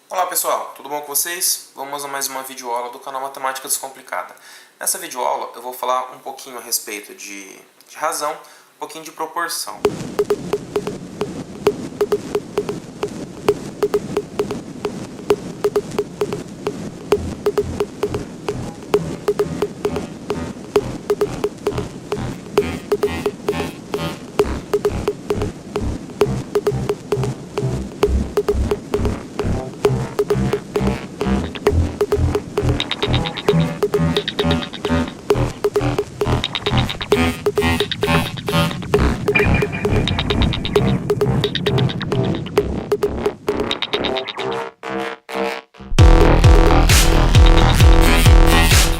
Olá pessoal, tudo bom com vocês? Vamos a mais uma videoaula do canal Matemática Descomplicada. Nessa videoaula eu vou falar um pouquinho a respeito de razão, um pouquinho de proporção.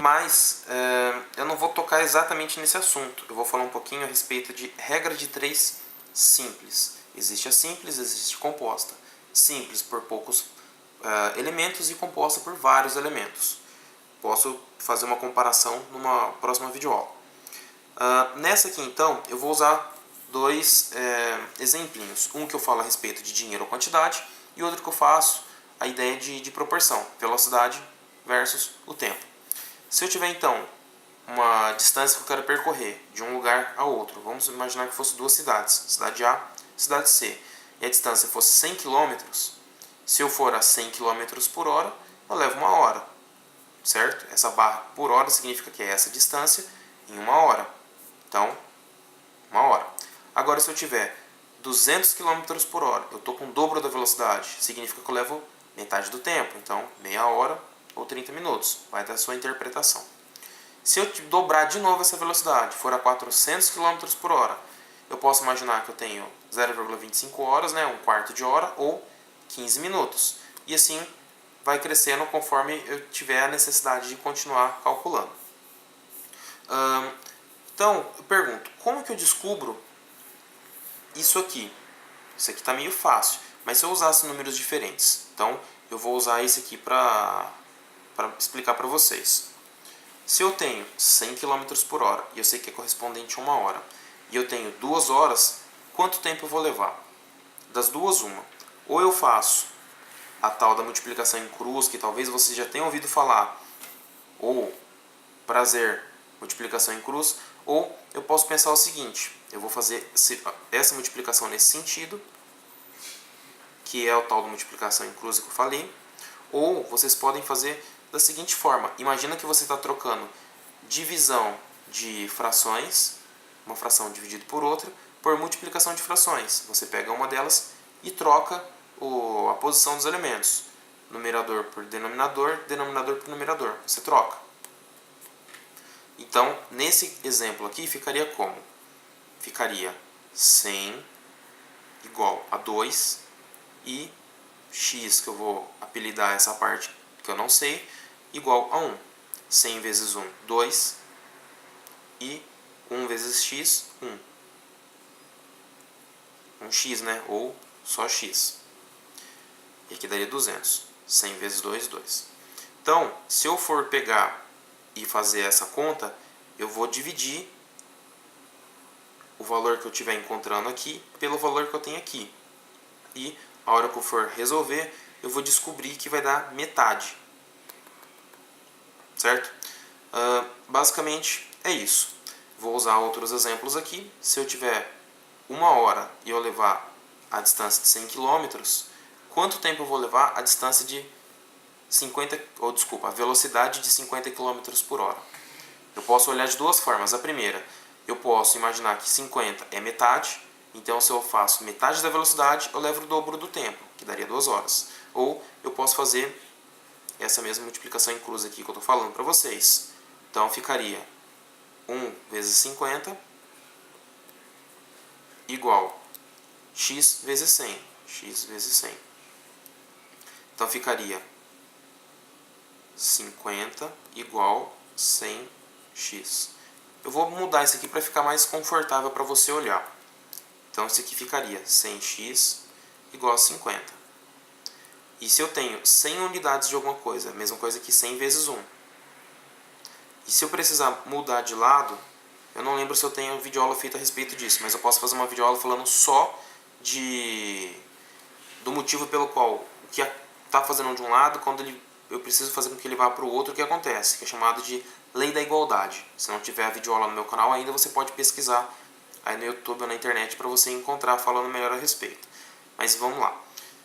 Mas eu não vou tocar exatamente nesse assunto. Eu vou falar um pouquinho a respeito de regra de 3 simples. Existe a simples, existe a composta. Simples por poucos elementos e composta por vários elementos. Posso fazer uma comparação numa próxima videoaula. Nessa aqui então eu vou usar dois exemplinhos. Um que eu falo a respeito de dinheiro ou quantidade e outro que eu faço a ideia de proporção, velocidade versus o tempo. Se eu tiver então uma distância que eu quero percorrer de um lugar a outro, vamos imaginar que fosse duas cidades, cidade A e cidade C, e a distância fosse 100 km, se eu for a 100 km por hora, eu levo uma hora, certo? Essa barra por hora significa que é essa distância em uma hora, então, uma hora. Agora, se eu tiver 200 km por hora, eu estou com o dobro da velocidade, significa que eu levo metade do tempo, então meia hora ou 30 minutos, vai da sua interpretação. Se eu dobrar de novo essa velocidade, for a 400 km por hora, eu posso imaginar que eu tenho 0,25 horas, né, um quarto de hora, ou 15 minutos. E assim vai crescendo conforme eu tiver a necessidade de continuar calculando. Então, eu pergunto, como que eu descubro isso aqui? Isso aqui está meio fácil, mas se eu usasse números diferentes, então eu vou usar esse aqui para explicar para vocês. Se eu tenho 100 km por hora e eu sei que é correspondente a uma hora, e eu tenho 2 horas, quanto tempo eu vou levar? Das duas, uma. Ou eu faço a tal da multiplicação em cruz, que talvez vocês já tenham ouvido falar, ou prazer, multiplicação em cruz, ou eu posso pensar o seguinte, eu vou fazer essa multiplicação nesse sentido, que é o tal da multiplicação em cruz que eu falei, ou vocês podem fazer da seguinte forma, imagina que você está trocando divisão de frações, uma fração dividida por outra, por multiplicação de frações. Você pega uma delas e troca a posição dos elementos. Numerador por denominador, denominador por numerador. Você troca. Então, nesse exemplo aqui, ficaria como? Ficaria 100 igual a 2 e x, que eu vou apelidar essa parte que eu não sei, igual a 1. 100 vezes 1, 2. E 1 vezes x, 1. 1x, né? Ou só x. E aqui daria 200. 100 vezes 2, 2. Então, se eu for pegar e fazer essa conta, eu vou dividir o valor que eu estiver encontrando aqui pelo valor que eu tenho aqui. E a hora que eu for resolver, eu vou descobrir que vai dar metade. Certo? Basicamente é isso. Vou usar outros exemplos aqui. Se eu tiver uma hora e eu levar a distância de 100 km, quanto tempo eu vou levar a distância de 50, ou desculpa, a velocidade de 50 km por hora? Eu posso olhar de duas formas. A primeira, eu posso imaginar que 50 é metade, então se eu faço metade da velocidade, eu levo o dobro do tempo, que daria 2 horas. Ou eu posso fazer essa mesma multiplicação em cruz aqui que eu estou falando para vocês. Então ficaria 1 vezes 50 igual x vezes 100. X vezes 100. Então ficaria 50 igual 100x. Eu vou mudar isso aqui para ficar mais confortável para você olhar. Então isso aqui ficaria 100x igual a 50. E se eu tenho 100 unidades de alguma coisa, a mesma coisa que 100 vezes 1. E se eu precisar mudar de lado, eu não lembro se eu tenho videoaula feita a respeito disso, mas eu posso fazer uma videoaula falando só do motivo pelo qual está fazendo de um lado, quando eu preciso fazer com que ele vá para o outro, o que acontece? Que é chamado de lei da igualdade. Se não tiver a videoaula no meu canal ainda, você pode pesquisar aí no YouTube ou na internet para você encontrar falando melhor a respeito. Mas vamos lá.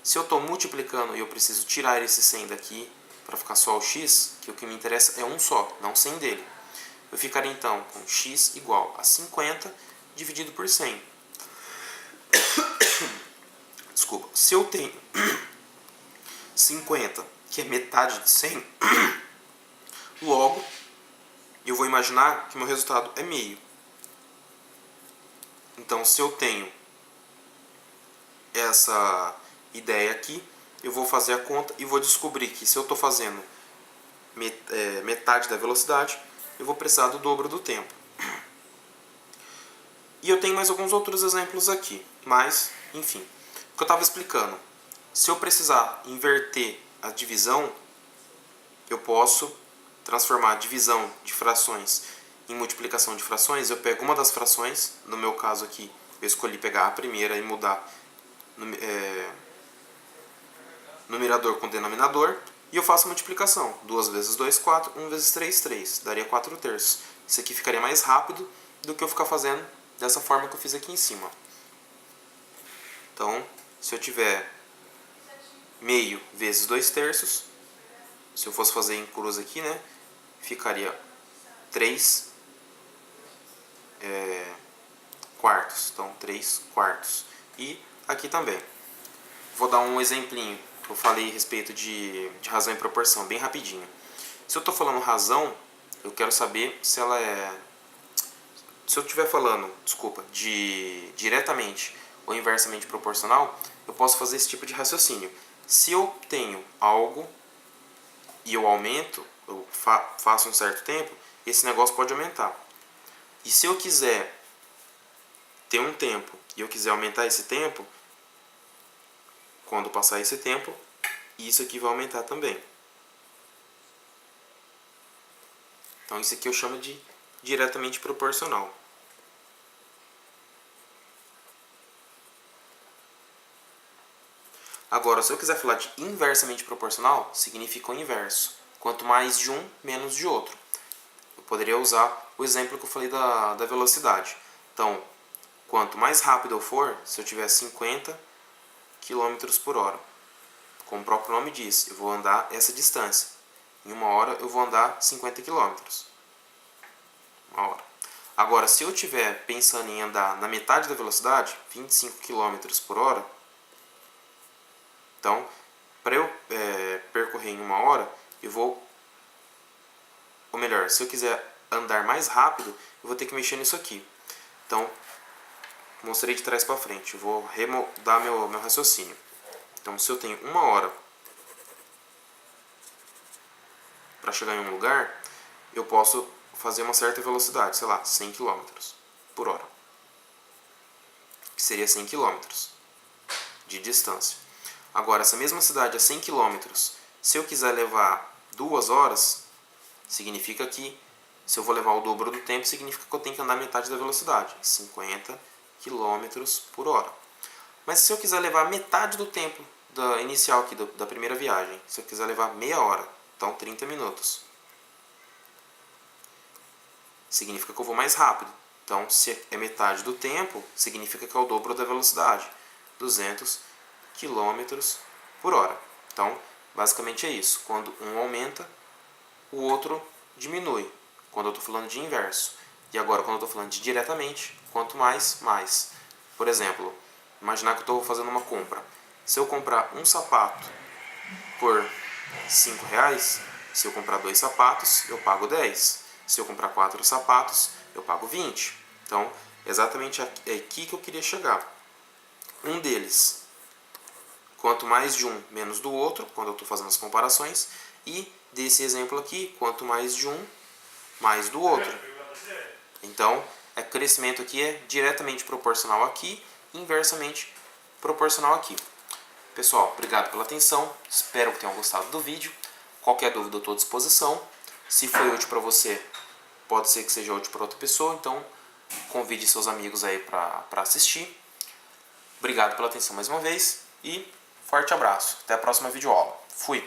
Se eu estou multiplicando e eu preciso tirar esse 100 daqui para ficar só o x, que o que me interessa é um só, não 100 dele. Eu ficaria então com x igual a 50 dividido por 100. Desculpa. Se eu tenho 50, que é metade de 100, logo eu vou imaginar que meu resultado é meio. Então, se eu tenho essa ideia aqui, eu vou fazer a conta e vou descobrir que se eu estou fazendo metade da velocidade, eu vou precisar do dobro do tempo. E eu tenho mais alguns outros exemplos aqui, mas, enfim, o que eu estava explicando. Se eu precisar inverter a divisão, eu posso transformar a divisão de frações em multiplicação de frações. Eu pego uma das frações, no meu caso aqui, eu escolhi pegar a primeira e mudar numerador com denominador, e eu faço multiplicação. 2 vezes 2, 4, 1 vezes 3, 3. Daria 4 terços. Isso aqui ficaria mais rápido do que eu ficar fazendo dessa forma que eu fiz aqui em cima. Então, se eu tiver meio vezes 2 terços, se eu fosse fazer em cruz aqui, né, ficaria 3 quartos. Então, 3 quartos. E aqui também. Vou dar um exemplinho. Eu falei a respeito de razão e proporção, bem rapidinho. Se eu estou falando razão, eu quero saber se ela é... Se eu estiver falando, diretamente ou inversamente proporcional, eu posso fazer esse tipo de raciocínio. Se eu tenho algo e eu aumento, eu faço um certo tempo, esse negócio pode aumentar. E se eu quiser ter um tempo e eu quiser aumentar esse tempo, quando passar esse tempo, isso aqui vai aumentar também. Então isso aqui eu chamo de diretamente proporcional. Agora, se eu quiser falar de inversamente proporcional, significa o inverso. Quanto mais de um, menos de outro. Eu poderia usar o exemplo que eu falei da velocidade. Então, quanto mais rápido eu for, se eu tiver 50 km por hora, como o próprio nome diz, eu vou andar essa distância. Em uma hora eu vou andar 50 km. Uma hora. Agora, se eu estiver pensando em andar na metade da velocidade, 25 km por hora, então, para eu percorrer em uma hora, eu vou... Ou melhor, se eu quiser andar mais rápido, eu vou ter que mexer nisso aqui. Então, mostrei de trás para frente. Eu vou remodar meu raciocínio. Então, se eu tenho uma hora para chegar em um lugar, eu posso fazer uma certa velocidade, sei lá, 100 km por hora. Que seria 100 km de distância. Agora, essa mesma cidade a 100 km, se eu quiser levar 2 horas, significa que, se eu vou levar o dobro do tempo, significa que eu tenho que andar metade da velocidade, 50 km por hora. Mas se eu quiser levar metade do tempo inicial aqui da primeira viagem, se eu quiser levar meia hora, então 30 minutos, significa que eu vou mais rápido. Então, se é metade do tempo, significa que é o dobro da velocidade, 200 km por hora. Então, basicamente é isso. Quando um aumenta, o outro diminui. Quando eu estou falando de inverso. E agora, quando eu estou falando de diretamente, quanto mais, mais. Por exemplo, imaginar que eu estou fazendo uma compra. Se eu comprar um sapato por 5 reais, se eu comprar 2 sapatos, eu pago 10. Se eu comprar 4 sapatos, eu pago 20. Então, exatamente é aqui que eu queria chegar. Um deles, quanto mais de um, menos do outro, quando eu estou fazendo as comparações. E desse exemplo aqui, quanto mais de um, mais do outro. Então, o crescimento aqui é diretamente proporcional aqui, inversamente proporcional aqui. Pessoal, obrigado pela atenção, espero que tenham gostado do vídeo. Qualquer dúvida eu estou à disposição. Se foi útil para você, pode ser que seja útil para outra pessoa, então convide seus amigos aí para assistir. Obrigado pela atenção mais uma vez e forte abraço. Até a próxima videoaula. Fui!